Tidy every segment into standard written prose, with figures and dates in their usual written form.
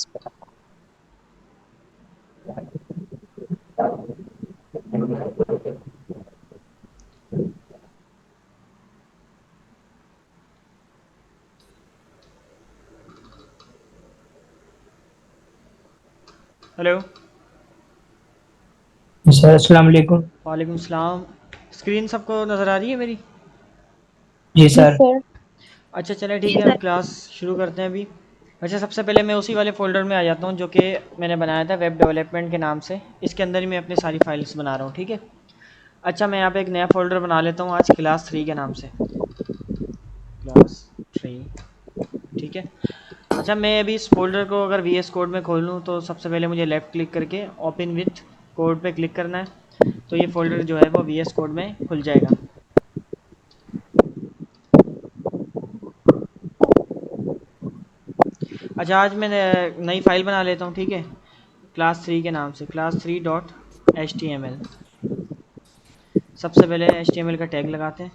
Hello. Sir अस्सलाम वालेकुम। वालेकुम सलाम। स्क्रीन सबको नज़र आ रही है मेरी? जी जी सर। सर। अच्छा चले ठीक है, हम क्लास शुरू करते हैं अभी। अच्छा, सबसे पहले मैं उसी वाले फ़ोल्डर में आ जाता हूँ जो कि मैंने बनाया था वेब डेवलपमेंट के नाम से। इसके अंदर ही मैं अपनी सारी फाइल्स बना रहा हूँ, ठीक है। अच्छा, मैं यहाँ पे एक नया फ़ोल्डर बना लेता हूँ आज क्लास 3 के नाम से। क्लास 3, ठीक है। अच्छा, मैं अभी इस फ़ोल्डर को अगर वी एस कोड में खोल लूँ तो सबसे पहले मुझे लेफ़्ट क्लिक करके ओपन विथ कोड पे क्लिक करना है, तो ये फ़ोल्डर जो है वो वी एस कोड में खुल जाएगा। अच्छा, आज मैं नई फ़ाइल बना लेता हूँ, ठीक है। क्लास 3 के नाम से class 3 dot H T M L. सबसे पहले एच टी एम एल का टैग लगाते हैं।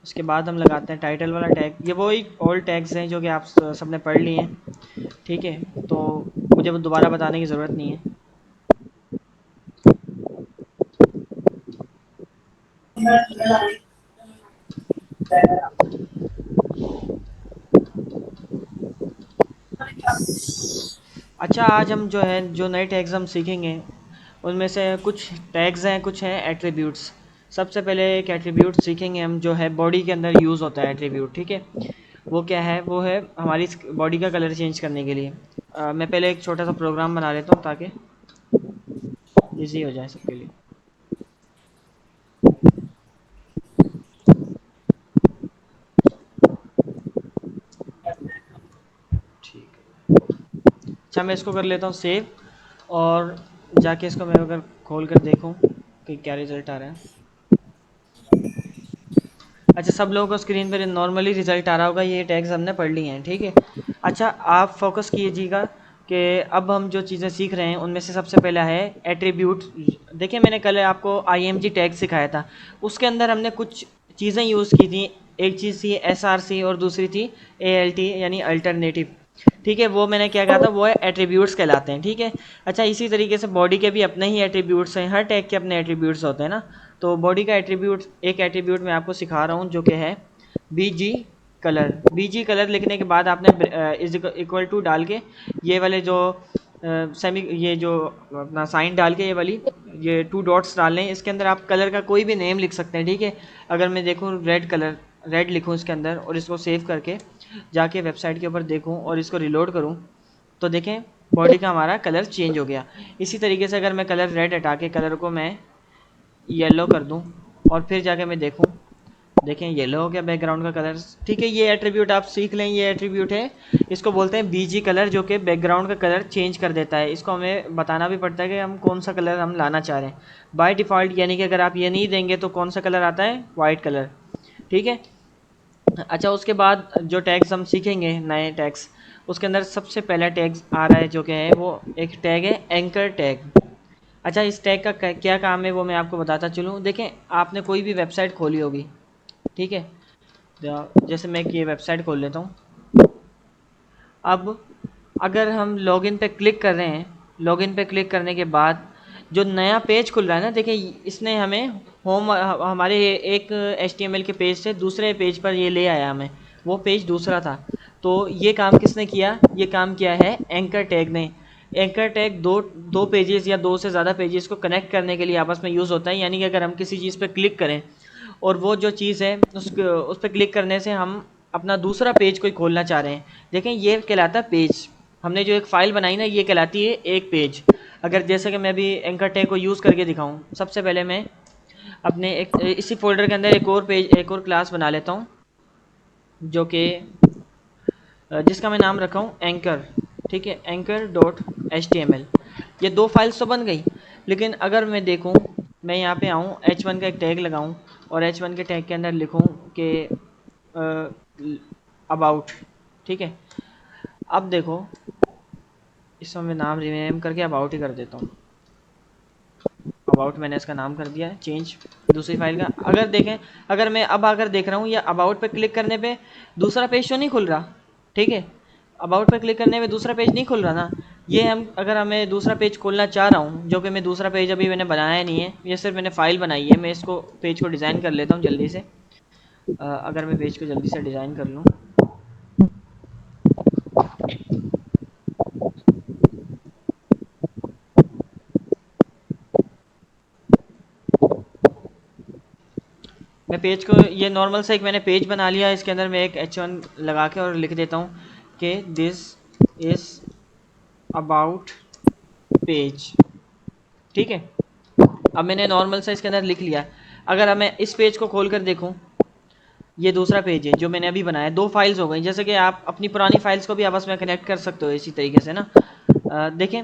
उसके बाद हम लगाते हैं टाइटल वाला टैग। ये वही ओल्ड टैग्स हैं जो कि आप सबने पढ़ लिए हैं, ठीक है। तो मुझे वो दोबारा बताने की ज़रूरत नहीं है। अच्छा, आज हम जो है जो नए टैग्स हम सीखेंगे उनमें से कुछ टैग्स हैं, कुछ हैं एट्रीब्यूट्स। सबसे पहले एक एट्रीब्यूट सीखेंगे हम जो है बॉडी के अंदर यूज़ होता है एट्रीब्यूट, ठीक है। वो क्या है? वो है हमारी बॉडी का कलर चेंज करने के लिए। मैं पहले एक छोटा सा प्रोग्राम बना लेता हूँ ताकि इजी हो जाए सबके लिए। ठीक है। अच्छा, मैं इसको कर लेता हूँ सेव, और जाके इसको मैं अगर खोल कर देखूँ कि क्या रिज़ल्ट आ रहा है। अच्छा, सब लोगों को स्क्रीन पर नॉर्मली रिजल्ट आ रहा होगा, ये टैग्स हमने पढ़ लिए हैं, ठीक है। अच्छा, आप फोकस कीजिएगा कि अब हम जो चीज़ें सीख रहे हैं उनमें से सबसे पहला है एट्रीब्यूट। देखिए, मैंने कल आपको आईएमजी टैग सिखाया था, उसके अंदर हमने कुछ चीज़ें यूज़ की थी। एक चीज़ थी एसआरसी और दूसरी थी एएलटी यानी अल्टरनेटिव, ठीक है। वो मैंने क्या कहा था, वो है एट्रीब्यूट्स कहलाते हैं, ठीक है। अच्छा, इसी तरीके से बॉडी के भी अपने ही एट्रीब्यूट्स हैं, हर टैग के अपने एट्रीब्यूट्स होते हैं ना। तो बॉडी का एट्रीब्यूट, एक एट्रीब्यूट मैं आपको सिखा रहा हूँ जो कि है बी जी कलर। बी जी कलर लिखने के बाद आपने इज इक्वल टू डाल के ये वाले जो सेमी, ये जो अपना साइन डाल के ये टू डॉट्स डालने हैं। इसके अंदर आप कलर का कोई भी नेम लिख सकते हैं, ठीक है। अगर मैं देखूँ रेड कलर, रेड लिखूँ इसके अंदर और इसको सेव करके जाके वेबसाइट के ऊपर देखूँ और इसको रिलोड करूँ, तो देखें बॉडी का हमारा कलर चेंज हो गया। इसी तरीके से अगर मैं कलर रेड हटा के कलर को मैं येलो कर दूं और फिर जाके मैं देखूं, देखें येलो हो गया बैकग्राउंड का कलर, ठीक है। ये एट्रीब्यूट आप सीख लें, ये एट्रीब्यूट है, इसको बोलते हैं बीजी कलर, जो कि बैकग्राउंड का कलर चेंज कर देता है। इसको हमें बताना भी पड़ता है कि हम कौन सा कलर हम लाना चाह रहे हैं बाय डिफ़ॉल्ट, यानी कि अगर आप ये नहीं देंगे तो कौन सा कलर आता है, वाइट कलर, ठीक है। अच्छा, उसके बाद जो टैग्स हम सीखेंगे नए टैग्स, उसके अंदर सबसे पहला टैग आ रहा है जो कि है वो एक टैग है एंकर टैग। अच्छा, इस टैग का क्या काम है वो मैं आपको बताता चलूँ। देखें, आपने कोई भी वेबसाइट खोली होगी, ठीक है। जैसे मैं ये वेबसाइट खोल लेता हूँ। अब अगर हम लॉगिन पे क्लिक कर रहे हैं, लॉगिन पे क्लिक करने के बाद जो नया पेज खुल रहा है ना, देखिए इसने हमें होम, हमारे एक एचटीएमएल के पेज से दूसरे पेज पर ये ले आया हमें। वो पेज दूसरा था, तो ये काम किसने किया? ये काम किया है एंकर टैग ने। एंकर टैग दो दो पेजेस या दो से ज़्यादा पेजेस को कनेक्ट करने के लिए आपस में यूज़ होता है। यानी कि अगर हम किसी चीज़ पर क्लिक करें और वो जो चीज़ है उस पर क्लिक करने से हम अपना दूसरा पेज कोई खोलना चाह रहे हैं, देखें ये कहलाता है पेज। हमने जो एक फ़ाइल बनाई ना, ये कहलाती है एक पेज। अगर जैसे कि मैं अभी एंकर टैग को यूज़ करके दिखाऊं, सबसे पहले मैं अपने एक इसी फोल्डर के अंदर एक और पेज, एक और क्लास बना लेता हूं जो कि जिसका मैं नाम रखा हूँ एंकर, ठीक है। Anchor dot H T M L. ये दो फाइल्स तो बन गई, लेकिन अगर मैं देखूँ, मैं यहाँ पे आऊँ H1 का एक टैग लगाऊँ और H1 के टैग के अंदर लिखूँ कि अबाउट, ठीक है। अब देखो, इसमें मैं नाम रीनेम करके अबाउट ही कर देता हूँ। अबाउट मैंने इसका नाम कर दिया है चेंज, दूसरी फाइल का। अगर देखें, अगर मैं अब अगर देख रहा हूँ या अबाउट पे क्लिक करने पे दूसरा पेज तो नहीं खुल रहा, ठीक है। अबाउट पे क्लिक करने में दूसरा पेज नहीं खुल रहा ना। ये हम अगर हमें दूसरा पेज खोलना चाह रहा हूँ, जो कि मैं दूसरा पेज अभी मैंने बनाया नहीं है, ये सिर्फ मैंने फाइल बनाई है। मैं इसको पेज को डिज़ाइन कर लेता हूँ जल्दी से। अगर मैं पेज को जल्दी से डिज़ाइन कर लूँ। मैं पेज को, ये नॉर्मल सा एक मैंने पेज बना लिया। इसके अंदर मैं एक H1 लगा के और लिख देता हूँ कि दिस इज़ अबाउट पेज। ठीक है, अब मैंने नॉर्मल सा इसके अंदर लिख लिया। अगर मैं इस पेज को खोल कर देखूँ, ये दूसरा पेज है जो मैंने अभी बनाया। दो फाइल्स हो गई। जैसे कि आप अपनी पुरानी फाइल्स को भी आपस में कनेक्ट कर सकते हो इसी तरीके से ना। देखें,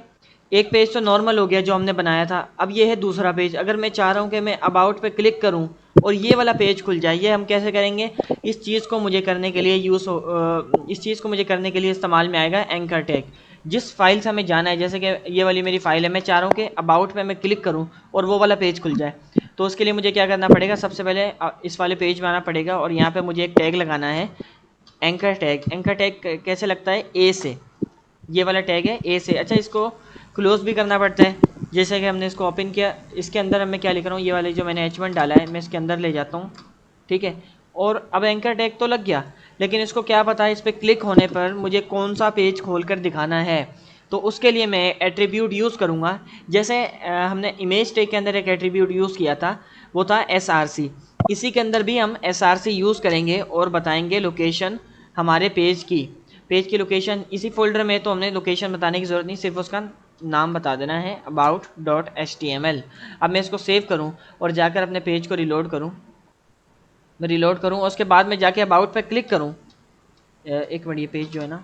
एक पेज तो नॉर्मल हो गया जो हमने बनाया था। अब ये है दूसरा पेज। अगर मैं चाह रहा हूँ कि मैं अबाउट पे क्लिक करूँ और ये वाला पेज खुल जाए, ये हम कैसे करेंगे? इस चीज़ को मुझे करने के लिए इस चीज़ को मुझे करने के लिए इस्तेमाल में आएगा एंकर टैग। जिस फाइल से हमें जाना है, जैसे कि ये वाली मेरी फाइल है, मैं चाह रहा हूँ कि अबाउट पे मैं क्लिक करूँ और वो वाला पेज खुल जाए। तो उसके लिए मुझे क्या करना पड़ेगा? सबसे पहले इस वाले पेज में आना पड़ेगा और यहाँ पे मुझे एक टैग लगाना है, एंकर टैग। एंकर टैग कैसे लगता है? ए से। ये वाला टैग है ए से। अच्छा, इसको क्लोज भी करना पड़ता है। जैसे कि हमने इसको ओपन किया, इसके अंदर मैं क्या लिख रहा हूँ, ये वाले जो मैंने H1 डाला है मैं इसके अंदर ले जाता हूँ। ठीक है, और अब एंकर टैग तो लग गया, लेकिन इसको क्या पता है इस पर क्लिक होने पर मुझे कौन सा पेज खोल कर दिखाना है। तो उसके लिए मैं एट्रीब्यूट यूज़ करूँगा। जैसे हमने इमेज टैग के अंदर एक एट्रीब्यूट यूज़ किया था, वो था SRC। इसी के अंदर भी हम SRC यूज़ करेंगे और बताएंगे लोकेशन हमारे पेज की लोकेशन इसी फोल्डर में। तो हमने लोकेशन बताने की ज़रूरत नहीं, सिर्फ उसका नाम बता देना है about.html। अब मैं इसको सेव करूं और जाकर अपने पेज को रिलोड करूं। मैं रिलोड करूं और उसके बाद मैं जाके अबाउट पे क्लिक करूं। एक मिनट, ये पेज जो है ना,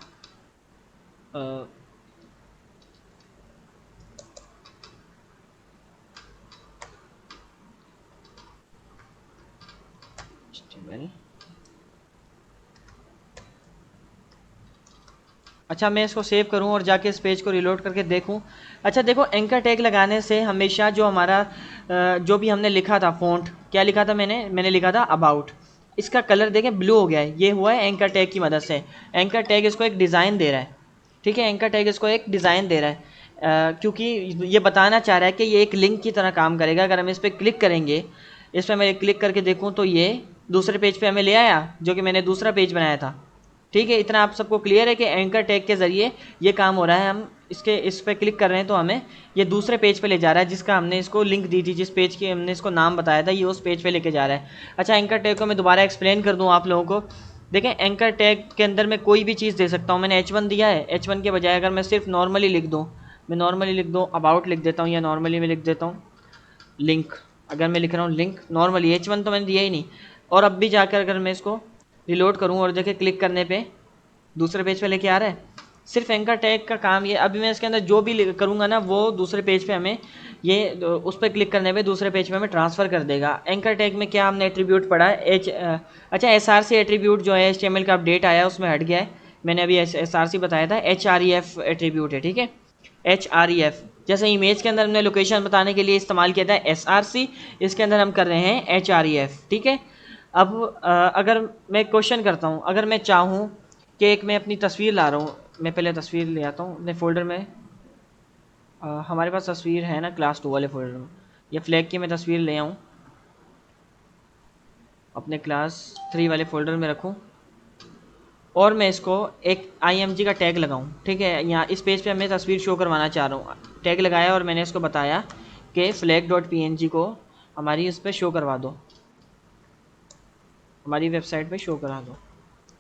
HTML। अच्छा, मैं इसको सेव करूं और जाके इस पेज को रिलोड करके देखूं। अच्छा देखो, एंकर टैग लगाने से हमेशा जो हमारा जो भी हमने लिखा था, फ़ॉन्ट क्या लिखा था, मैंने लिखा था अबाउट। इसका कलर देखें ब्लू हो गया है। ये हुआ है एंकर टैग की मदद से। एंकर टैग इसको एक डिज़ाइन दे रहा है। ठीक है, एंकर टैग इसको एक डिज़ाइन दे रहा है, क्योंकि ये बताना चाह रहा है कि ये एक लिंक की तरह काम करेगा। अगर हम इस पर क्लिक करेंगे, इस पर मैं क्लिक करके देखूँ तो ये दूसरे पेज पे हमें ले आया जो कि मैंने दूसरा पेज बनाया था। ठीक है, इतना आप सबको क्लियर है कि एंकर टैग के ज़रिए ये काम हो रहा है। हम इस पर क्लिक कर रहे हैं तो हमें ये दूसरे पेज पे ले जा रहा है, जिसका हमने इसको लिंक दी थी, जिस पेज की हमने इसको नाम बताया था, ये उस पेज पे लेके जा रहा है। अच्छा, एंकर टैग को मैं दोबारा एक्सप्लेन कर दूँ आप लोगों को। देखें, एंकर टैग के अंदर मैं कोई भी चीज़ दे सकता हूँ। मैंने H1 दिया है, H1 के बजाय अगर मैं सिर्फ नॉर्मली लिख दूँ, मैं नॉर्मली लिख दूँ अबाउट लिख देता हूँ, या नॉर्मली मैं लिख देता हूँ लिंक। अगर मैं लिख रहा हूँ लिंक नॉर्मली, H1 तो मैंने दिया ही नहीं। और अब भी जाकर अगर मैं इसको रिलोड करूँ और देखें क्लिक करने पे दूसरे पेज पे लेके आ रहा है। सिर्फ एंकर टैग का काम ये, अभी मैं इसके अंदर जो भी करूँगा ना, वो दूसरे पेज पे हमें ये उस पर क्लिक करने पे दूसरे पेज पे हमें ट्रांसफ़र कर देगा। एंकर टैग में क्या हमने एट्रीब्यूट पढ़ा है? अच्छा, SRC एट्रीब्यूट जो है HTML का अपडेट आया उसमें हट गया है। मैंने अभी SRC बताया था, HREF एट्रीब्यूट है। ठीक है, HREF। जैसे इमेज के अंदर हमने लोकेशन बताने के लिए इस्तेमाल किया था SRC, इसके अंदर हम कर रहे हैं HREF। ठीक है, अब अगर मैं क्वेश्चन करता हूँ, अगर मैं चाहूँ कि एक मैं अपनी तस्वीर ला रहा हूँ, मैं पहले तस्वीर ले आता हूँ अपने फ़ोल्डर में। हमारे पास तस्वीर है ना क्लास 2 वाले फ़ोल्डर में। ये फ्लैग की मैं तस्वीर ले आऊँ, अपने क्लास 3 वाले फ़ोल्डर में रखूँ और मैं इसको एक IMG का टैग लगाऊँ। ठीक है, यहाँ इस पेज पे मैं तस्वीर शो करवाना चाह रहा हूँ। टैग लगाया और मैंने इसको बताया कि flag.png को हमारी उस पर शो करवा दो, हमारी वेबसाइट पे शो करा दो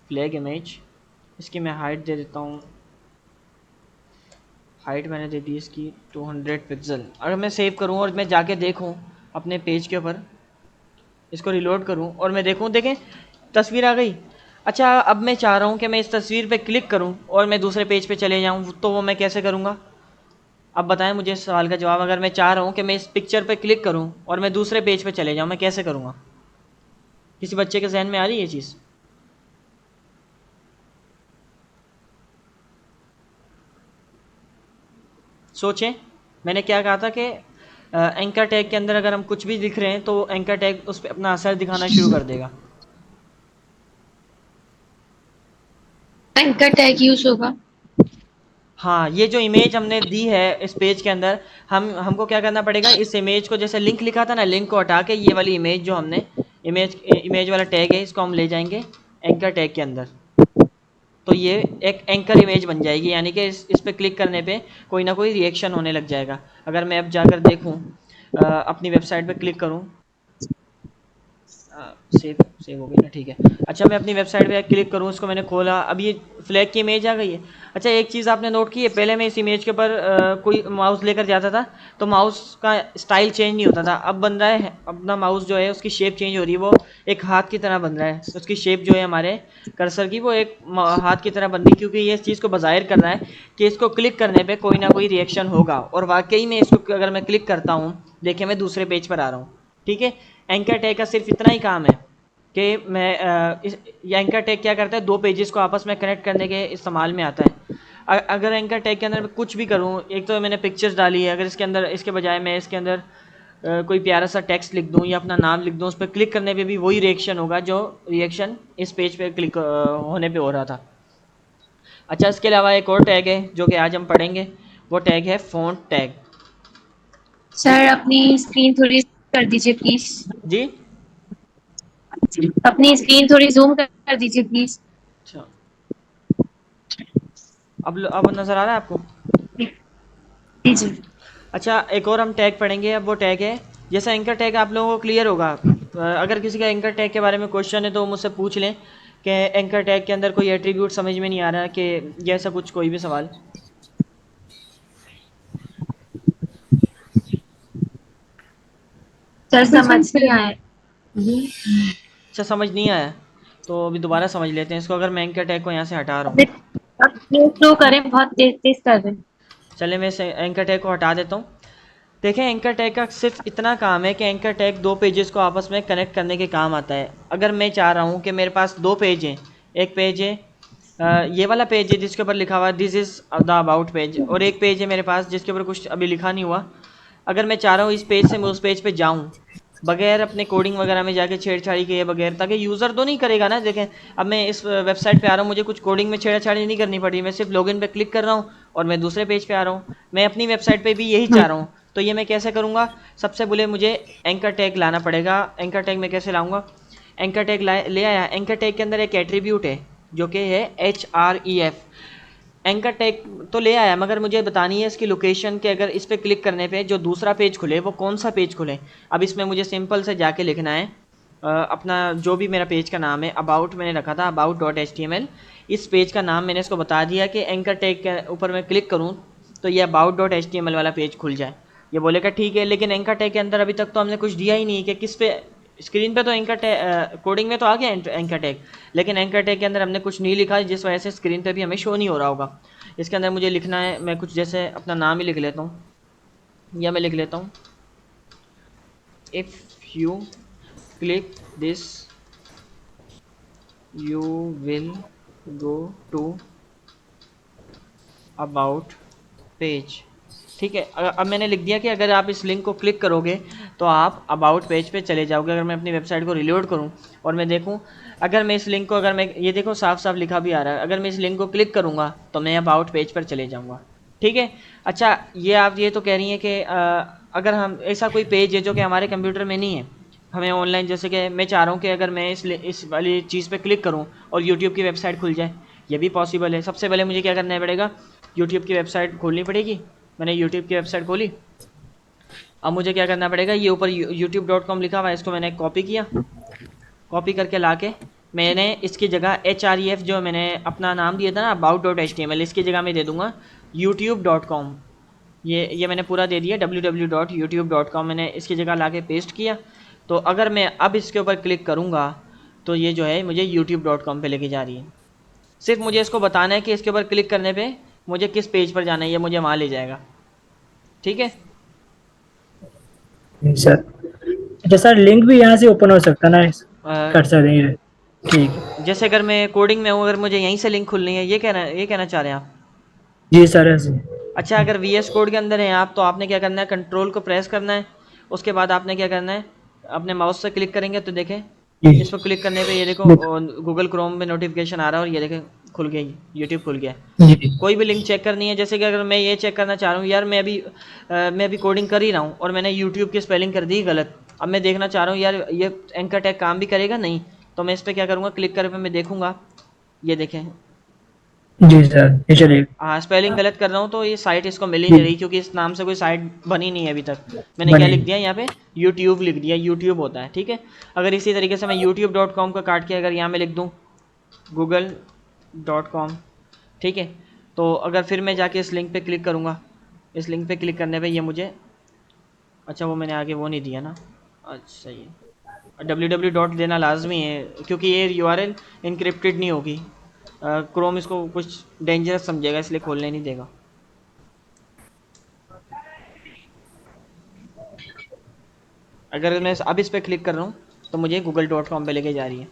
फ्लैग इमेज। इसकी मैं हाइट दे देता हूँ, हाइट मैंने दे दी इसकी 200 पिक्सल। अगर मैं सेव करूँ और मैं जाके देखूँ अपने पेज के ऊपर, इसको रिलोड करूँ और मैं देखूँ, देखें तस्वीर आ गई। अच्छा, अब मैं चाह रहा हूँ कि मैं इस तस्वीर पे क्लिक करूँ और मैं दूसरे पेज पे चले जाऊँ, तो वो मैं कैसे करूँगा? अब बताएं मुझे इस सवाल का जवाब। अगर मैं चाह रहा हूँ कि मैं इस पिक्चर पे क्लिक करूँ और मैं दूसरे पेज पे चले जाऊँ, मैं कैसे करूँगा? किसी बच्चे के जहन में आ रही है ये चीज़? सोचें, मैंने क्या कहा था कि एंकर टैग के अंदर अगर हम कुछ भी लिख रहे हैं तो एंकर टैग उस पर अपना असर दिखाना शुरू कर देगा। एंकर टैग यूज होगा। हाँ, ये जो इमेज हमने दी है इस पेज के अंदर, हमको क्या करना पड़ेगा, इस इमेज को जैसे लिंक लिखा था ना, लिंक को हटा के ये वाली इमेज जो हमने इमेज वाला टैग है, इसको हम ले जाएंगे एंकर टैग के अंदर। तो ये एक एंकर इमेज बन जाएगी, यानी कि इस पे क्लिक करने पे कोई ना कोई रिएक्शन होने लग जाएगा। अगर मैं अब जाकर देखूँ, अपनी वेबसाइट पे क्लिक करूँ, सेव सेव हो गई ना, ठीक है। अच्छा, मैं अपनी वेबसाइट पे क्लिक करूँ, इसको मैंने खोला, अब ये फ्लैग की इमेज आ गई है। अच्छा, एक चीज़ आपने नोट की है, पहले मैं इस इमेज के ऊपर कोई माउस लेकर जाता था तो माउस का स्टाइल चेंज नहीं होता था। अब बन रहा है, अपना माउस जो है उसकी शेप चेंज हो रही है, वो एक हाथ की तरह बन रहा है। उसकी शेप जो है हमारे कर्सर की, वो एक हाथ की तरह बन रही है, क्योंकि ये इस चीज़ को बज़ाहिर कर रहा है कि इसको क्लिक करने पर कोई ना कोई रिएक्शन होगा। और वाकई में इसको अगर मैं क्लिक करता हूँ, देखिए मैं दूसरे पेज पर आ रहा हूँ। ठीक है, एंकर टैग का सिर्फ इतना ही काम है कि मैं ये एंकर टैग क्या करता है, दो पेजेस को आपस में कनेक्ट करने के इस्तेमाल में आता है। अगर एंकर टैग के अंदर मैं कुछ भी करूँ, एक तो मैंने पिक्चर्स डाली है, अगर इसके अंदर इसके बजाय मैं इसके अंदर कोई प्यारा सा टेक्स्ट लिख दूँ या अपना नाम लिख दूँ, उस पर क्लिक करने पे भी वही रिएक्शन होगा जो रिएक्शन इस पेज पे क्लिक होने पे हो रहा था। अच्छा, इसके अलावा एक और टैग है जो कि आज हम पढ़ेंगे, वो टैग है फ़ॉन्ट टैग। ठीक सर अपनी स्क्रीन थोड़ी कर दीजिए प्लीज। जी। अपनी स्क्रीन थोड़ी जूम कर दीजिए प्लीज। अच्छा, अब नज़र आ रहा है आपको? जी जी। अच्छा, एक और हम टैग पढ़ेंगे, अब वो टैग है, जैसा एंकर टैग आप लोगों को क्लियर होगा। अगर किसी का एंकर टैग के बारे में क्वेश्चन है तो वो मुझसे पूछ लें कि एंकर टैग के अंदर कोई एट्रीब्यूट समझ में नहीं आ रहा, कि जैसा कुछ कोई भी सवाल। सर समझ नहीं आया। अच्छा, समझ नहीं आया तो अभी दोबारा समझ लेते हैं इसको। अगर मैं एंकर टैग को यहाँ से हटा रहा हूँ, अब स्लो करें, बहुत तेज तेज कर रहे हैं। चले मैं इस एंकर टैग को हटा देता हूँ। देखें, एंकर टैग का सिर्फ इतना काम है कि एंकर टैग दो पेजेस को आपस में कनेक्ट करने के काम आता है। अगर मैं चाह रहा हूँ कि मेरे पास दो पेज हैं, एक पेज है ये वाला पेज है जिसके ऊपर लिखा हुआ है this is the about page, और एक पेज है मेरे पास जिसके ऊपर कुछ अभी लिखा नहीं हुआ। अगर मैं चाह रहा हूँ इस पेज से मैं उस पेज पे जाऊँ बगैर अपने कोडिंग वगैरह में जाके छेड़छाड़ी किए बगैर, ताकि यूज़र तो नहीं करेगा ना। देखें, अब मैं इस वेबसाइट पे आ रहा हूँ, मुझे कुछ कोडिंग में छेड़छाड़ी नहीं करनी पड़ी, मैं सिर्फ लॉगिन पे क्लिक कर रहा हूँ और मैं दूसरे पेज पे आ रहा हूँ। मैं अपनी वेबसाइट पे भी यही चाह रहा हूँ, तो ये मैं कैसे करूँगा? सबसे पहले मुझे एंकर टैग लाना पड़ेगा। एंकर टैग मैं कैसे लाऊंगा? एंकर टैग ले आया। एंकर टैग के अंदर एक एट्रीब्यूट है जो कि है href। एंकर टैग तो ले आया, मगर मुझे बतानी है इसकी लोकेशन, कि अगर इस पर क्लिक करने पे जो दूसरा पेज खुले वो कौन सा पेज खुले। अब इसमें मुझे सिंपल से जाके लिखना है अपना जो भी मेरा पेज का नाम है, अबाउट मैंने रखा था about.html। इस पेज का नाम मैंने इसको बता दिया कि एंकर टैग के ऊपर मैं क्लिक करूँ तो ये about.html वाला पेज खुल जाए। ये बोलेगा ठीक है, लेकिन एंकर टैग के अंदर अभी तक तो हमने कुछ दिया ही नहीं कि किस पे। स्क्रीन पे तो एंकर टैग कोडिंग में तो आ गया एंकर टैग, लेकिन एंकर टैग के अंदर हमने कुछ नहीं लिखा, जिस वजह से स्क्रीन पे भी हमें शो नहीं हो रहा होगा। इसके अंदर मुझे लिखना है, मैं कुछ जैसे अपना नाम ही लिख लेता हूँ, या मैं लिख लेता हूँ if you click this you will go to about page. ठीक है, अब मैंने लिख दिया कि अगर आप इस लिंक को क्लिक करोगे तो आप अबाउट पेज पे चले जाओगे। अगर मैं अपनी वेबसाइट को रिलोड करूं और मैं देखूं, अगर मैं इस लिंक को, अगर मैं ये देखो साफ साफ लिखा भी आ रहा है, अगर मैं इस लिंक को क्लिक करूंगा तो मैं अबाउट पेज पर चले जाऊंगा। ठीक है। अच्छा, ये आप ये तो कह रही हैं कि अगर हम ऐसा कोई पेज है जो कि हमारे कंप्यूटर में नहीं है, हमें ऑनलाइन, जैसे कि मैं चाह रहा हूँ कि अगर मैं इस वाली चीज़ पे क्लिक करूँ और यूट्यूब की वेबसाइट खुल जाए, ये भी पॉसिबल है। सबसे पहले मुझे क्या करना पड़ेगा, यूट्यूब की वेबसाइट खोलनी पड़ेगी। मैंने यूट्यूब की वेबसाइट खोली। अब मुझे क्या करना पड़ेगा, ये ऊपर youtube.com लिखा हुआ है, इसको मैंने कॉपी किया, कॉपी करके लाके मैंने इसकी जगह href जो मैंने अपना नाम दिया था ना about.html, इसकी जगह मैं दे दूंगा youtube.com। ये मैंने पूरा दे दिया www.youtube.com, मैंने इसकी जगह लाके पेस्ट किया। तो अगर मैं अब इसके ऊपर क्लिक करूँगा तो ये जो है मुझे youtube.com पे लेके जा रही है। सिर्फ मुझे इसको बताना है कि इसके ऊपर क्लिक करने पे मुझे किस पेज पर जाना है, ये मुझे वहाँ ले जाएगा। ठीक है। जी सर। अच्छा सर, लिंक भी यहाँ से ओपन हो सकता ना, अ, कर सकते हैं? ठीक है। जैसे अगर मैं कोडिंग में हूँ, अगर मुझे यहीं से लिंक खुलनी है, ये कहना चाह रहे हैं आप? जी सर, ऐसे। अच्छा, अगर VS कोड के अंदर हैं आप, तो आपने क्या करना है, कंट्रोल को प्रेस करना है। उसके बाद आपने क्या करना है, अपने माउस से क्लिक करेंगे तो देखें, जी। इस पर क्लिक करने पे ये देखो लिख- गूगल क्रोम में नोटिफिकेशन आ रहा है और ये देखें खुल गई, यूट्यूब खुल गया। जी कोई भी लिंक चेक करनी है, जैसे कि अगर मैं ये चेक करना चाह रहा हूँ यार, मैं अभी कोडिंग कर ही रहा हूँ और मैंने यूट्यूब की स्पेलिंग कर दी गलत, अब मैं देखना चाह रहा हूँ यार ये एंकर टैग काम भी करेगा नहीं, तो मैं इस पर क्या करूँगा, क्लिक करके मैं देखूँगा, ये देखें, जी सर, ये चलिए। हाँ स्पेलिंग गलत कर रहा हूँ तो ये साइट इसको मिल ही जी नहीं रही, क्योंकि इस नाम से कोई साइट बनी नहीं है अभी तक। मैंने क्या बने। लिख दिया यहाँ पे, यूट्यूब लिख दिया, यूट्यूब होता है, ठीक है। अगर इसी तरीके से मैं youtube.com का काट के अगर यहाँ में लिख दूँ google.com, ठीक है, तो अगर फिर मैं जाके इस लिंक पे क्लिक करूँगा, इस लिंक पे क्लिक करने पे ये मुझे, अच्छा वो मैंने आगे वो नहीं दिया ना, अच्छा ये www. देना लाजमी है, क्योंकि ये यूआरएल इनक्रिप्टेड नहीं होगी, क्रोम इसको कुछ डेंजरस समझेगा, इसलिए खोलने नहीं देगा। अगर मैं अब इस पर क्लिक कर रहा हूँ तो मुझे google.com पे लेके जा रही है।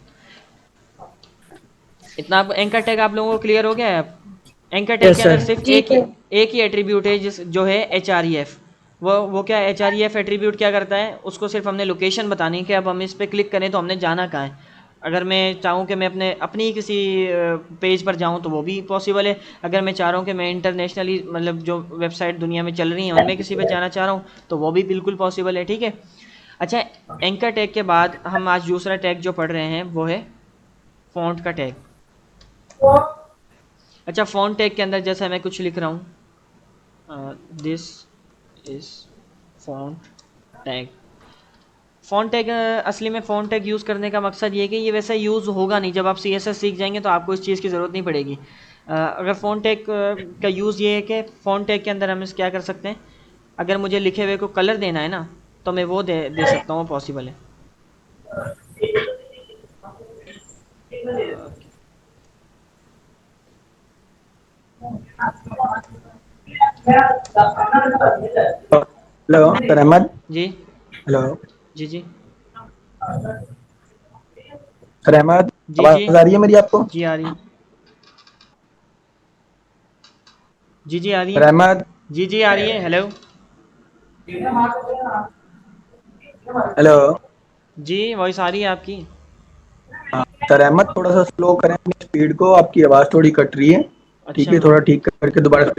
इतना आप एंकर टैग आप लोगों को क्लियर हो गया है? एंकर टैग यस के अंदर सर। सिर्फ जी सर। एक ही एट्रीब्यूट है जो है एच वो क्या एच एट्रीब्यूट क्या करता है, उसको सिर्फ हमने लोकेशन बतानी है कि अब हम इस पर क्लिक करें तो हमने जाना कहाँ है। अगर मैं चाहूँ कि मैं अपनी ही किसी पेज पर जाऊँ तो वो भी पॉसिबल है। अगर मैं चाह रहा हूँ कि मैं इंटरनेशनली मतलब जो वेबसाइट दुनिया में चल रही हैं उनमें किसी पे जाना चाह रहा हूँ तो वो भी बिल्कुल पॉसिबल है, ठीक है। अच्छा, एंकर टैग के बाद हम आज दूसरा टैग जो पढ़ रहे हैं वो है फ़ॉन्ट का टैग। अच्छा, फ़ॉन्ट टैग के अंदर जैसे मैं कुछ लिख रहा हूँ, this is font tag. Font tag असली में फ़ॉन्ट टैग यूज़ करने का मकसद ये है कि ये वैसे यूज़ होगा नहीं, जब आप CSS सीख जाएंगे तो आपको इस चीज़ की ज़रूरत नहीं पड़ेगी। अगर फ़ॉन्ट टैग का यूज़ ये है कि फ़ॉन्ट टैग के अंदर हम इस क्या कर सकते हैं, अगर मुझे लिखे हुए को कलर देना है ना तो मैं वो दे सकता हूँ, वो पॉसिबल है। ओके। Hello sir Ahmad. जी हेलो जी जी सर अहमद, जी जी आवाज़ आ रही है मेरी आपको? जी आ रही है, जी जी आ रही सर है, अहमद, जी जी आ रही है, हेलो। हेलो। जी वॉइस आ रही है आपकी। हाँ, सर अहमद थोड़ा सा स्लो करें अपनी स्पीड को, आपकी आवाज़ थोड़ी कट रही है। ठीक अच्छा, है, थोड़ा ठीक करके दोबारा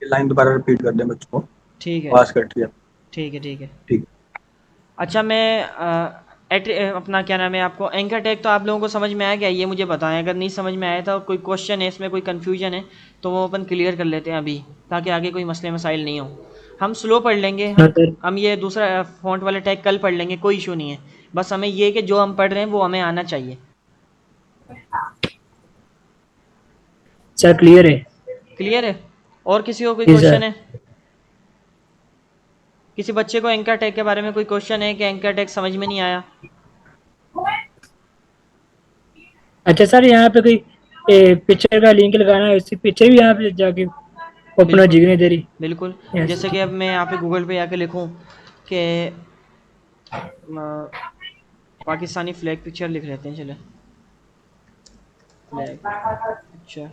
लाइन दोबारा रिपीट कर दें मुझको, ठीक है आवाज़ कट रही है। ठीक है ठीक है। ठीक। अच्छा, मैं अपना क्या नाम है, आपको एंकर टैग तो आप लोगों को समझ में आ गया, ये मुझे बताएं। अगर नहीं समझ में आया तो कोई क्वेश्चन है इसमें, कोई कन्फ्यूजन है तो वो अपन क्लियर कर लेते हैं अभी, ताकि आगे कोई मसले मसाइल नहीं हो। हम स्लो पढ़ लेंगे, हाँ हम सर। हम ये दूसरा फॉन्ट वाला टैग कल पढ़ लेंगे, कोई इशू नहीं है। बस हमें ये कि जो हम पढ़ रहे हैं वो हमें आना चाहिए। सर क्लियर है। क्लियर है? और किसी को कोई जी क्वेश्चन सर। है? किसी बच्चे को एंकर टैग के बारे में कोई क्वेश्चन है कि एंकर टैग समझ में नहीं आया? अच्छा सर, यहाँ पे कोई पिक्चर का लिंक लगाना है, उसकी पिक्चर भी यहाँ पे जाके ओपन हो बिल्कुल जाएगी नहीं तेरी। बिल्कुल। यस जैसे कि ठीक। अब मैं यहाँ पे गूगल पे जाके लिखूँ कि पाकिस्तानी फ्लैग पिक्चर लिख लेते हैं, चले flag picture,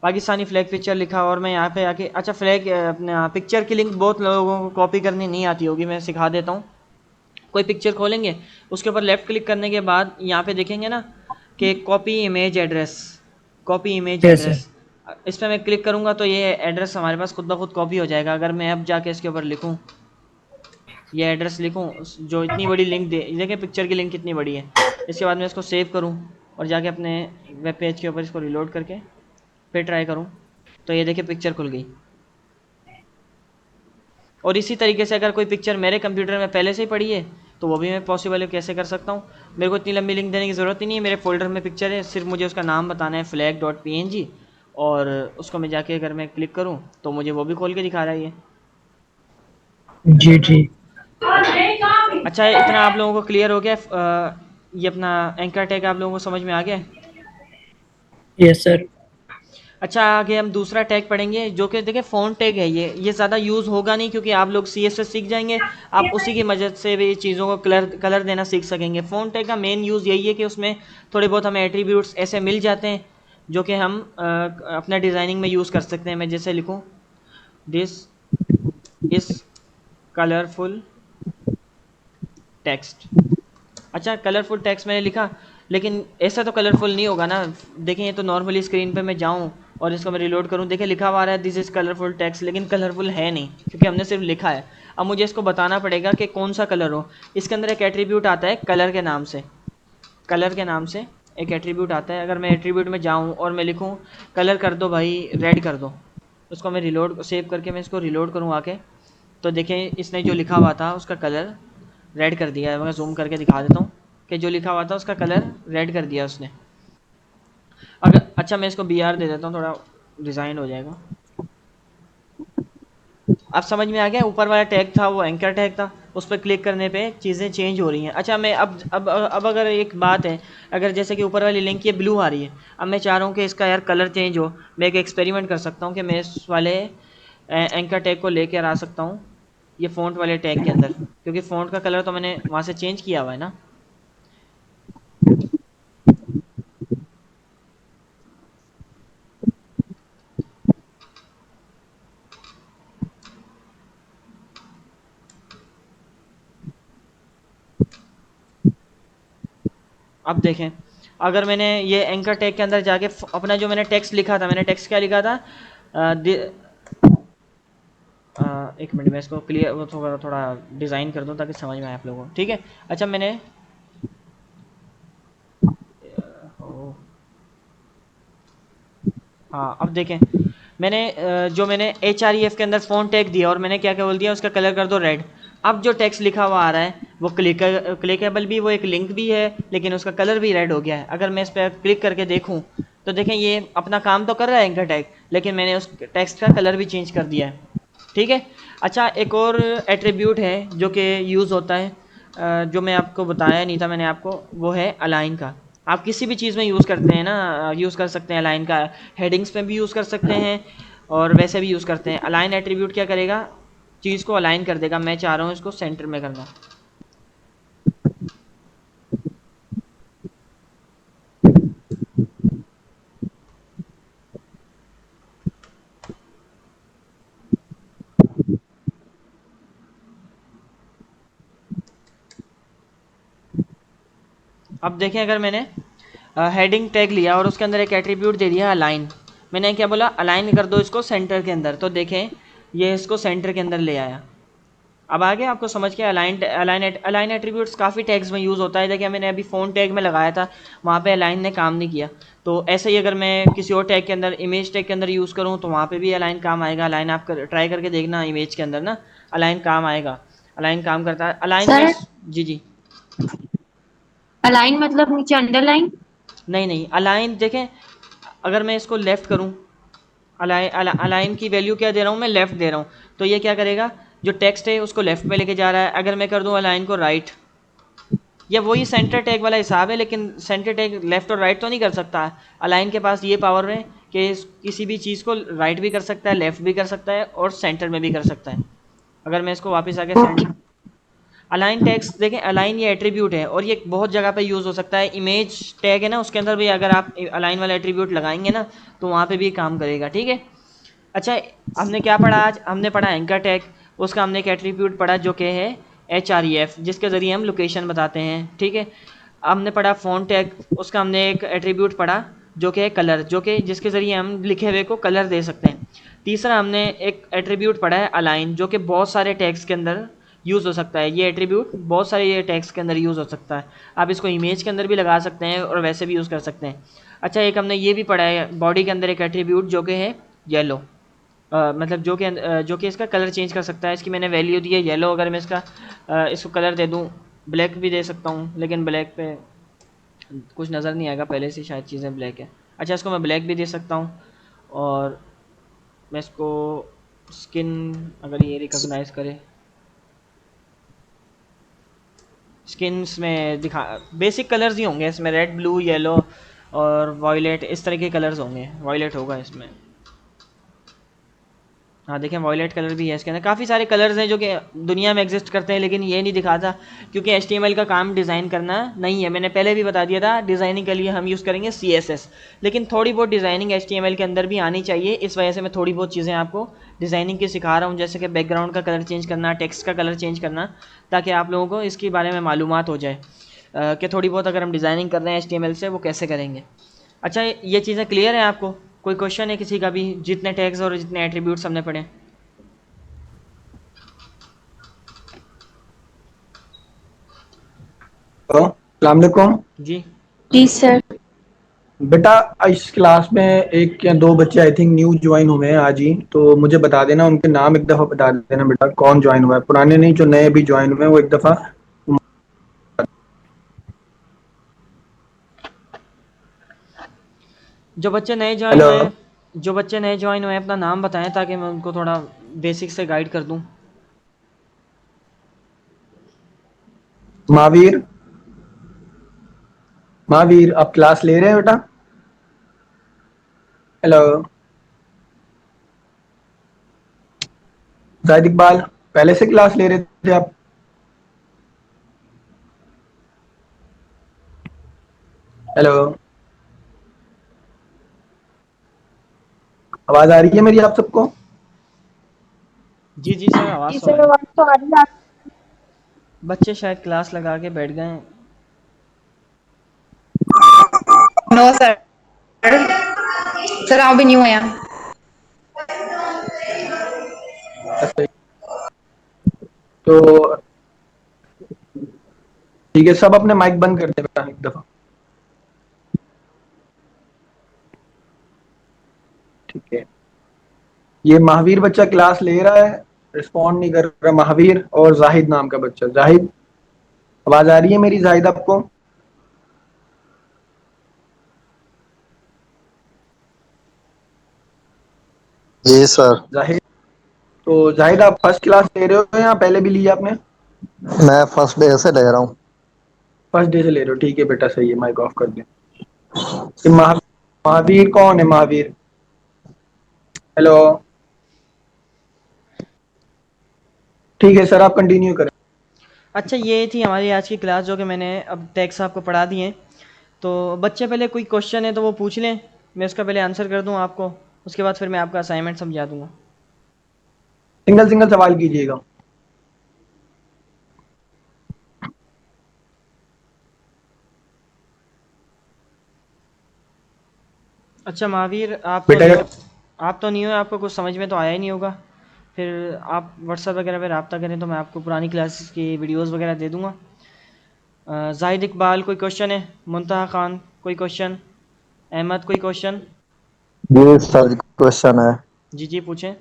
Pakistani flag picture लिखा और मैं यहाँ पे आके, अच्छा फ्लैग अपने पिक्चर की लिंक बहुत लोगों को कॉपी करनी नहीं आती होगी, मैं सिखा देता हूँ। कोई पिक्चर खोलेंगे, उसके ऊपर लेफ़्ट क्लिक करने के बाद यहाँ पे देखेंगे ना कि copy image address, copy image yes sir. Address, इस पर मैं क्लिक करूँगा तो ये एड्रेस हमारे पास खुद ब खुद कॉपी हो जाएगा। अगर मैं अब जाके इसके ऊपर लिखूँ, ये एड्रेस लिखूँ, जो इतनी बड़ी लिंक दे, देखिए पिक्चर की लिंक कितनी बड़ी है। इसके बाद मैं इसको सेव करूँ और जाके अपने वेब पेज के ऊपर इसको रिलोड करके फिर ट्राई करूँ तो ये देखिए पिक्चर खुल गई। और इसी तरीके से अगर कोई पिक्चर मेरे कंप्यूटर में पहले से ही पड़ी है तो वो भी मैं पॉसिबल है कैसे कर सकता हूँ। मेरे को इतनी लंबी लिंक देने की ज़रूरत ही नहीं है, मेरे फोल्डर में पिक्चर है, सिर्फ मुझे उसका नाम बताना है flag.png, और उसको मैं जाके अगर मैं क्लिक करूँ तो मुझे वो भी खोल के दिखा रहा है ये। जी जी। अच्छा, इतना आप लोगों को क्लियर हो गया? ये अपना एंकर टैग आप लोगों को समझ में आ गया? Yes sir. अच्छा, आगे हम दूसरा टैग पढ़ेंगे जो कि देखिए फ़ॉन्ट टैग है, ये ज़्यादा यूज़ होगा नहीं क्योंकि आप लोग CSS सीख जाएंगे, आप उसी की मदद से भी चीज़ों को कलर कलर देना सीख सकेंगे। फ़ॉन्ट टैग का मेन यूज़ यही है कि उसमें थोड़े बहुत हमें एट्रीब्यूट्स ऐसे मिल जाते हैं जो कि हम अपना डिज़ाइनिंग में यूज़ कर सकते हैं। मैं जैसे लिखूँ, दिस इज़ कलरफुल टेक्स्ट। अच्छा, कलरफुल टेक्स्ट मैंने लिखा लेकिन ऐसा तो कलरफुल नहीं होगा ना। देखें ये तो नॉर्मली स्क्रीन पे मैं जाऊँ और इसको मैं रिलोड करूँ, देखें लिखा हुआ आ रहा है दिस इज़ कलरफुल टेक्स्ट, लेकिन कलरफुल है नहीं क्योंकि हमने सिर्फ लिखा है। अब मुझे इसको बताना पड़ेगा कि कौन सा कलर हो। इसके अंदर एक एट्रीब्यूट आता है कलर के नाम से, कलर के नाम से एक एट्रीब्यूट आता है। अगर मैं एट्रीब्यूट में जाऊँ और मैं लिखूँ कलर कर दो भाई रेड कर दो, उसको मैं रिलोड सेव करके मैं इसको रिलोड करूँ आके, तो देखें इसने जो लिखा हुआ था उसका कलर रेड कर दिया है। मैं जूम करके दिखा देता हूँ कि जो लिखा हुआ था उसका कलर रेड कर दिया उसने। अगर अच्छा मैं इसको बी आर दे देता हूँ, थोड़ा डिज़ाइन हो जाएगा। अब समझ में आ गया, ऊपर वाला टैग था वो एंकर टैग था, उस पर क्लिक करने पे चीज़ें चेंज हो रही हैं। अच्छा मैं अब अगर एक बात है, अगर जैसे कि ऊपर वाली लिंक ये ब्लू आ रही है, अब मैं चाह रहा हूँ कि इसका यार कलर चेंज हो, मैं एक एक्सपेरिमेंट कर सकता हूँ कि मैं इस वाले एंकर टैग को लेकर आ सकता हूँ ये फ़ॉन्ट वाले टैग के अंदर, क्योंकि फ़ॉन्ट का कलर तो मैंने वहाँ से चेंज किया हुआ है ना। अब देखें अगर मैंने ये एंकर टैग के अंदर जाके अपना जो मैंने टेक्स्ट लिखा था, मैंने टेक्स्ट क्या लिखा था, एक मिनट में इसको क्लियर वो थोड़ा थोड़ा डिज़ाइन कर दूं ताकि समझ में आए आप लोगों को, ठीक है। अच्छा मैंने हाँ अब देखें मैंने जो मैंने एच आर ई एफ के अंदर फ़ॉन्ट टैग दिया और मैंने क्या क्या बोल दिया उसका कलर कर दो रेड। अब जो टेक्स्ट लिखा हुआ आ रहा है वो क्लिकेबल भी, वो एक लिंक भी है, लेकिन उसका कलर भी रेड हो गया है। अगर मैं इस पर क्लिक करके देखूं तो देखें ये अपना काम तो कर रहा है एंकर टैग, लेकिन मैंने उस टेक्स्ट का कलर भी चेंज कर दिया है, ठीक है। अच्छा एक और एट्रीब्यूट है जो कि यूज़ होता है, जो मैं आपको बताया नहीं था मैंने आपको, वो है अलाइन का। आप किसी भी चीज़ में यूज़ करते हैं ना, यूज़ कर सकते हैं अलाइन का, हेडिंग्स में भी यूज़ कर सकते हैं और वैसे भी यूज़ करते हैं। अलाइन एट्रीब्यूट क्या करेगा, चीज़ को अलाइन कर देगा। मैं चाह रहा हूँ इसको सेंटर में करना। अब देखें अगर मैंने हेडिंग टैग लिया और उसके अंदर एक एट्रीब्यूट दे दिया अलाइन, मैंने क्या बोला अलाइन कर दो इसको सेंटर के अंदर, तो देखें ये इसको सेंटर के अंदर ले आया। अब आगे आपको समझ के अलाइन एट्रीब्यूट्स काफ़ी टैग्स में यूज़ होता है। देखिए मैंने अभी फ़ोन टैग में लगाया था, वहाँ पे अलाइन ने काम नहीं किया, तो ऐसे ही अगर मैं किसी और टैग के अंदर इमेज टैग के अंदर यूज़ करूँ तो वहाँ पे भी अलाइन काम आएगा। अलाइन आप ट्राई करके देखना इमेज के अंदर ना, अलाइन काम आएगा, अलाइन काम करता है अलाइन में। सर जी जी। अलाइन मतलब नीचे अंडरलाइन? नहीं नहीं अलाइन देखें, अगर मैं इसको लेफ़्ट करूँ, अलाइन की वैल्यू क्या दे रहा हूँ मैं, लेफ़्ट दे रहा हूँ, तो ये क्या करेगा जो टेक्स्ट है उसको लेफ़्ट में लेके जा रहा है। अगर मैं कर दूँ अलाइन को राइट, या वही सेंटर टैग वाला हिसाब है, लेकिन सेंटर टैग लेफ़्ट और राइट तो नहीं कर सकता। अलाइन के पास ये पावर है कि किसी भी चीज़ को राइट भी कर सकता है, लेफ़्ट भी कर सकता है और सेंटर में भी कर सकता है। अगर मैं इसको वापस आके ओके। सेंटर, अलाइन टैग्स देखें, अलाइन ये एट्रीब्यूट है और ये बहुत जगह पे यूज़ हो सकता है। इमेज टैग है ना उसके अंदर भी अगर आप अलाइन वाला एट्रीब्यूट लगाएंगे ना तो वहाँ पे भी काम करेगा, ठीक है। अच्छा हमने क्या पढ़ा आज, हमने पढ़ा एंकर टैग, उसका हमने एक एट्रीब्यूट पढ़ा जो कि है एच आर ई एफ, जिसके ज़रिए हम लोकेशन बताते हैं, ठीक है। हमने पढ़ा फ़ॉन्ट टैग, उसका हमने एक एट्रीब्यूट पढ़ा जो कि है कलर, जो कि जिसके ज़रिए हम लिखे हुए को कलर दे सकते हैं। तीसरा हमने एक एट्रीब्यूट पढ़ा है अलाइन, जो कि बहुत सारे टैग्स के अंदर यूज़ हो सकता है। ये एट्रीब्यूट बहुत सारे ये टैग्स के अंदर यूज़ हो सकता है, आप इसको इमेज के अंदर भी लगा सकते हैं और वैसे भी यूज़ कर सकते हैं। अच्छा एक हमने ये भी पढ़ा है बॉडी के अंदर एक एट्रीब्यूट जो कि है येलो, मतलब जो कि इसका कलर चेंज कर सकता है। इसकी मैंने वैल्यू दी है येलो, अगर मैं इसको कलर दे दूँ, ब्लैक भी दे सकता हूँ, लेकिन ब्लैक पे कुछ नज़र नहीं आएगा, पहले से शायद चीज़ें ब्लैक है। अच्छा इसको मैं ब्लैक भी दे सकता हूँ, और मैं इसको स्किन, अगर ये रिकॉग्नाइज करे, स्किन्स में दिखा, बेसिक कलर्स ही होंगे इसमें, रेड ब्लू येलो और वॉयलेट, इस तरह के कलर्स होंगे, वॉयलेट होगा इसमें। हाँ देखें वॉयलेट कलर भी है इसके अंदर, काफ़ी सारे कलर्स हैं जो कि दुनिया में एग्जिस्ट करते हैं, लेकिन ये नहीं दिखाता क्योंकि HTML का काम डिज़ाइन करना नहीं है। मैंने पहले भी बता दिया था डिज़ाइनिंग के लिए हम यूज़ करेंगे CSS, लेकिन थोड़ी बहुत डिज़ाइनिंग HTML के अंदर भी आनी चाहिए। इस वजह से मैं थोड़ी बहुत चीज़ें आपको डिज़ाइनिंग की सिखा रहा हूँ, जैसे कि बैकग्राउंड का कलर चेंज करना, टेक्स्ट का कलर चेंज करना, ताकि आप लोगों को इसके बारे में मालूमात हो जाए। कि थोड़ी बहुत अगर हम डिज़ाइनिंग कर रहे हैं HTML से वो कैसे करेंगे। अच्छा, ये चीज़ें क्लियर हैं आपको? कोई क्वेश्चन है किसी का भी, जितने टैग्स और जितने एट्रीब्यूट्स हमने पढ़े? तो अस्सलाम वालेकुम। जी जी सर। बेटा, इस क्लास में एक या दो बच्चे आई थिंक न्यू ज्वाइन हुए हैं आज ही, तो मुझे बता देना, उनके नाम एक दफ़ा बता देना बेटा, कौन ज्वाइन हुआ है, पुराने नहीं, जो नए भी ज्वाइन हुए हैं वो एक दफ़ा। जो बच्चे नए ज्वाइन हेलो। हुए हैं, जो बच्चे नए ज्वाइन हुए हैं अपना नाम बताएं ताकि मैं उनको थोड़ा बेसिक से गाइड कर दूं। महावीर, महावीर आप क्लास ले रहे हैं बेटा? हेलो। जाहिद इकबाल, पहले से क्लास ले रहे थे आप? हेलो, आवाज आ रही है मेरी आप सबको? जी जी सर, आवाज़ जी तो आ सर, रही है। आवाज तो आ रही है। बच्चे शायद क्लास लगा के बैठ गए हैं। No sir. सर आप भी न्यू हैं। अच्छा, तो ठीक है, सब अपने माइक बंद करते हैं बेटा एक दफ़ा। ठीक है, ये महावीर बच्चा क्लास ले रहा है, रिस्पॉन्ड नहीं कर रहा। महावीर और जाहिद नाम का बच्चा, जाहिद आवाज आ रही है मेरी जाहिद आपको? जी सर। जाहिद, तो जाहिद आप फर्स्ट क्लास ले रहे हो या पहले भी लिया आपने? मैं फर्स्ट डे से ले रहा हूँ। फर्स्ट डे से ले रहे हो, ठीक है बेटा, सही है, माइक ऑफ कर दें। ये महावीर कौन है, महावीर? हेलो। ठीक है सर, आप कंटिन्यू करें। अच्छा, ये थी हमारी आज की क्लास जो कि मैंने अब टैक्स आपको पढ़ा दिए हैं। तो बच्चे पहले कोई क्वेश्चन है तो वो पूछ लें, मैं उसका पहले आंसर कर दूं आपको, उसके बाद फिर मैं आपका असाइनमेंट समझा दूंगा। सिंगल सिंगल सवाल कीजिएगा। अच्छा महावीर, बेटा, आप तो नहीं हो, आपको कुछ समझ में तो आया ही नहीं होगा। फिर आप व्हाट्सएप वगैरह पे रब्ता करें तो मैं आपको पुरानी क्लासेस की वीडियोस वगैरह दे दूंगा। जाहिद इकबाल कोई क्वेश्चन है? मुंतहा खान कोई क्वेश्चन? अहमद कोई क्वेश्चन? जी सर, क्वेश्चन है। जी जी पूछें।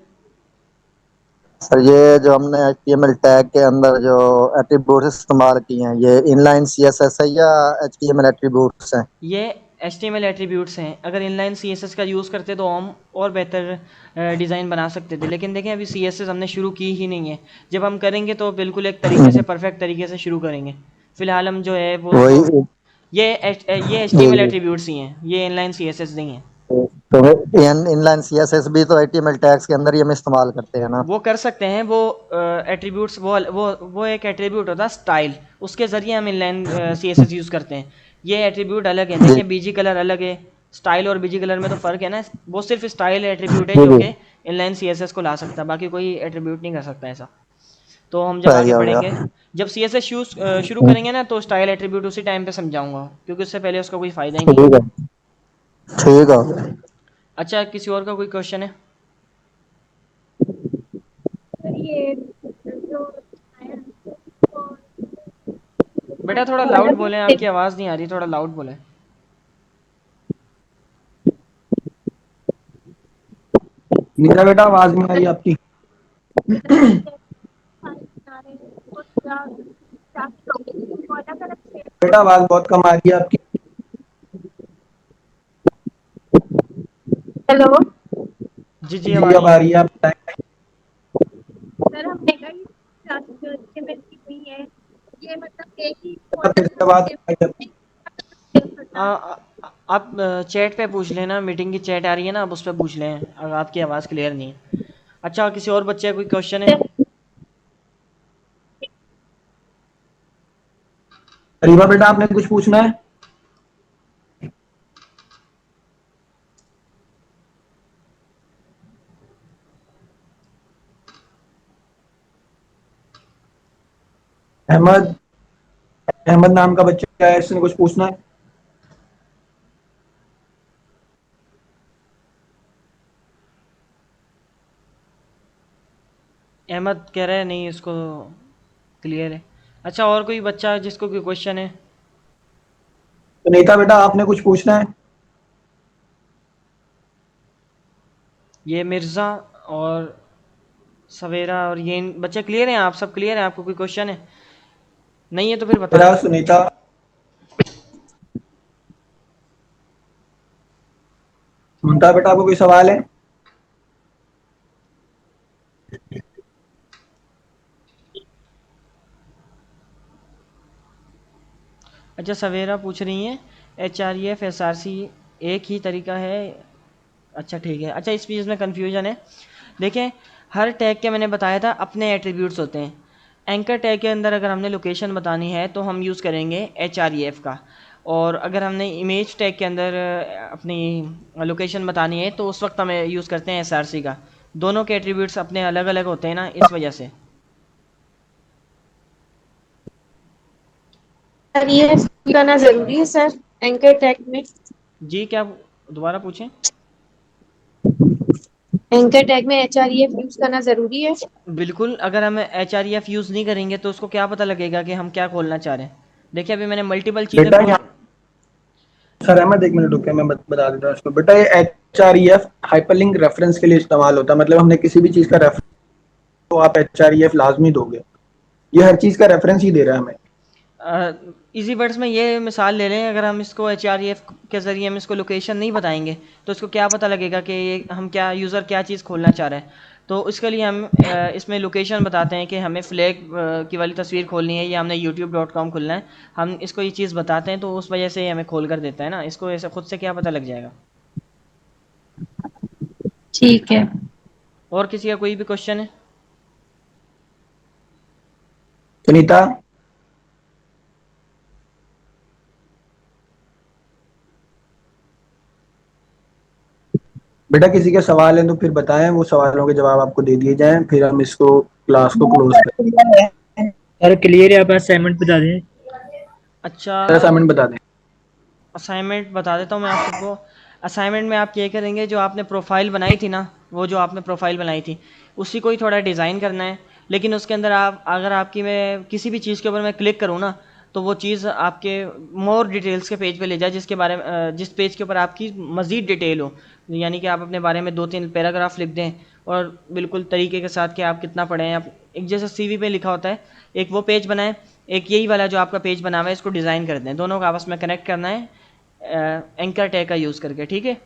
सर ये जो हमने HTML टैग के अंदर जो एट्रीब्यूट्स इस्तेमाल किए हैं, ये इनलाइन CSS है या HTML एट्रीब्यूट्स हैं? ये HTML एट्रीब्यूट्स हैं। अगर इनलाइन CSS का यूज़ करते तो हम और बेहतर डिज़ाइन बना सकते थे, लेकिन देखें अभी CSS हमने शुरू की ही नहीं है। जब हम करेंगे तो बिल्कुल एक तरीके से परफेक्ट तरीके से शुरू करेंगे। फ़िलहाल हम जो है वो वही। उसको, ये जी HTML जी। एट्रीब्यूट्स ही हैं, ये इनलाइन CSS नहीं है। तो इनलाइन CSS भी तो HTML टैग्स के अंदर ही हम इस्तेमाल करते हैं ना? वो कर सकते हैं, वो एट्रीब्यूट्स, वो एक एट्रीब्यूट होता है स्टाइल, उसके ज़रिए हम इनलाइन CSS यूज़ करते हैं। ये एट्रीब्यूट अलग है, जी देखें बीजी कलर अलग है, स्टाइल और बीजी कलर में तो फ़र्क है ना। वो सिर्फ स्टाइल एट्रीब्यूट है जी जो जी। कि इनलाइन CSS को ला सकता है, बाकी कोई एट्रीब्यूट नहीं कर सकता ऐसा। तो हम जब सही आगे हो गया। पढ़ेंगे, जब CSS शुरू करेंगे ना, तो स्टाइल एट्रीब्यूट उसी टाइम पे समझाऊंगा, क्योंकि उससे पहले उसका कोई फ़ायदा ही नहीं है। ठीक है। ठीक हो गया। अच्छा, किसी और का कोई क्वेश्चन है? ये जो बेटा थोड़ा लाउड बोलें, आपकी आवाज़ नहीं आ रही, थोड़ा लाउड बोलें। नीता बेटा, आवाज नहीं आ रही आपकी। बेटा, आवाज बहुत कम आ रही है आपकी। हेलो जी जी, अब आ जी रही अब आ है। रही है, आप बताएं। सर, हमने कई क्लासेस जो इसके में की हुई है, ये मतलब एक ही फिर से आवाज आप चैट पे पूछ लेना, मीटिंग की चैट आ रही है ना, आप उस पर पूछ लें अगर आपकी आवाज़ क्लियर नहीं है। अच्छा, किसी और बच्चे का कोई क्वेश्चन है? रीवा बेटा, आपने कुछ पूछना है? अहमद, अहमद नाम का बच्चा है, इसने कुछ पूछना है? अहमद कह रहे हैं नहीं, इसको क्लियर है। अच्छा, और कोई बच्चा जिसको कोई क्वेश्चन है? सुनीता बेटा, आपने कुछ पूछना है? ये मिर्ज़ा और सवेरा और ये बच्चे क्लियर हैं? आप सब क्लियर हैं? आपको कोई क्वेश्चन है? नहीं है तो फिर बता बेटा दें। सुनीता, सुनीता बेटा, आपको कोई सवाल है? अच्छा, सवेरा पूछ रही हैं HREF SRC एक ही तरीका है? अच्छा ठीक है। अच्छा, इस चीज़ में कन्फ्यूजन है। देखें, हर टैग के मैंने बताया था अपने एट्रीब्यूट्स होते हैं। एंकर टैग के अंदर अगर हमने लोकेशन बतानी है तो हम यूज़ करेंगे HREF का, और अगर हमने इमेज टैग के अंदर अपनी लोकेशन बतानी है तो उस वक्त हमें यूज़ करते हैं SRC का। दोनों के एट्रीब्यूट्स अपने अलग अलग होते हैं ना, इस वजह से। सर ये करना जरूरी है सर एंकर टैग में? जी क्या? दोबारा पूछें। एंकर टैग में HREF यूज करना जरूरी है? बिल्कुल, अगर हम HREF यूज़ नहीं करेंगे तो उसको क्या पता लगेगा कि हम क्या खोलना चाह रहे हैं। देखिए, अभी मैंने मल्टीपल चीज़ें बेटा खोल। यहाँ सर अहमद, एक मिनट रुके, मैं बता देता हूँ इसको। बेटा ये HREF हाइपरलिंक रेफरेंस के लिए इस्तेमाल होता है। मतलब हमने किसी भी चीज़ का रेफरेंस तो आप HREF लाजमी दोगे। ये हर चीज़ का रेफरेंस ही दे रहा है हमें। इजी वर्ड्स में ये मिसाल ले लें, अगर हम इसको HREF के ज़रिए हम इसको लोकेशन नहीं बताएंगे तो इसको क्या पता लगेगा कि ये हम क्या, यूज़र क्या चीज़ खोलना चाह रहा है। तो इसके लिए हम इसमें लोकेशन बताते हैं कि हमें फ्लैग की वाली तस्वीर खोलनी है या हमने youtube.com खोलना है। हम इसको ये चीज़ बताते हैं तो उस वजह से हमें खोल कर देता है ना। इसको ऐसे खुद से क्या पता लग जाएगा। ठीक है। और किसी का कोई भी क्वेश्चन है? सुनीता, बेटा किसी के सवाल हैं तो फिर बताएं, वो सवालों के जवाब आपको दे दिए जाएं, फिर हम इसको क्लास को क्लोज करें। सर क्लियर है, आप असाइनमेंट बता दें। अच्छा, असाइनमेंट बता दें। असाइनमेंट बता देता हूँ मैं आप सबको। असाइनमेंट में आप ये करेंगे, जो आपने प्रोफाइल बनाई थी ना, वो जो आपने प्रोफाइल बनाई थी उसी को ही थोड़ा डिज़ाइन करना है। लेकिन उसके अंदर आप, अगर आपकी मैं किसी भी चीज़ के ऊपर मैं क्लिक करूँ ना, तो वो चीज़ आपके मोर डिटेल्स के पेज पे ले जाए, जिसके बारे में जिस पेज के ऊपर आपकी मज़ीद डिटेल हो। यानी कि आप अपने बारे में 2-3 पैराग्राफ लिख दें और बिल्कुल तरीके के साथ कि आप कितना पढ़े हैं। आप एक जैसे CV पे लिखा होता है, एक वो पेज बनाएं, एक यही वाला जो आपका पेज बना हुआ है इसको डिज़ाइन कर दें। दोनों को आपस में कनेक्ट करना है एंकर टैग का यूज़ करके, ठीक है?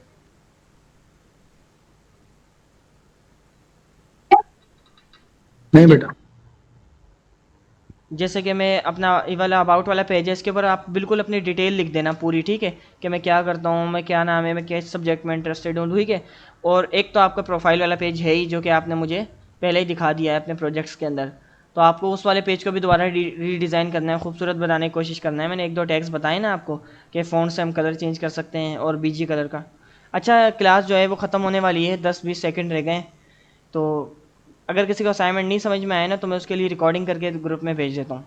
नहीं बेटा, जैसे कि मैं अपना ये वाला अबाउट वाला पेज है, इसके ऊपर आप बिल्कुल अपनी डिटेल लिख देना पूरी, ठीक है? कि मैं क्या करता हूँ, मैं क्या नाम है, मैं किस सब्जेक्ट में इंटरेस्टेड हूँ, ठीक है? और एक तो आपका प्रोफाइल वाला पेज है ही, जो कि आपने मुझे पहले ही दिखा दिया है अपने प्रोजेक्ट्स के अंदर। तो आपको उस वाले पेज को भी दोबारा रीडिज़ाइन करना है, खूबसूरत बनाने की कोशिश करना है। मैंने 1-2 टैग्स बताए ना आपको कि फ़ॉन्ट से हम कलर चेंज कर सकते हैं और BG कलर का। अच्छा, क्लास जो है वो ख़त्म होने वाली है, 10-20 सेकंड रह गए हैं। तो अगर किसी को असाइनमेंट नहीं समझ में आए ना, तो मैं उसके लिए रिकॉर्डिंग करके ग्रुप में भेज देता हूँ,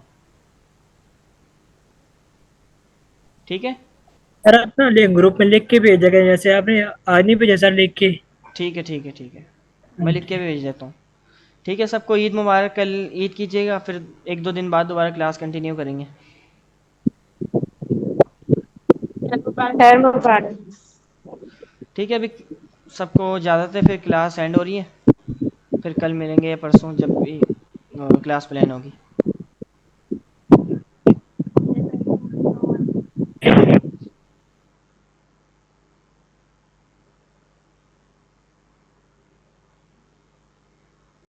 ठीक है? सर आप ना ग्रुप में लिख के भेजेगा, जैसे आपने आज नहीं भेजा सर लिख के। ठीक है, ठीक है, ठीक है, मैं लिख के भी भेज देता हूँ। ठीक है, सबको ईद मुबारक। कल ईद कीजिएगा, फिर 1-2 दिन बाद दोबारा क्लास कंटिन्यू करेंगे। खैर मुबारक। ठीक है, अभी सबको इजाज़त है, फिर क्लास एंड हो रही है। फिर कल मिलेंगे या परसों, जब भी क्लास प्लान होगी।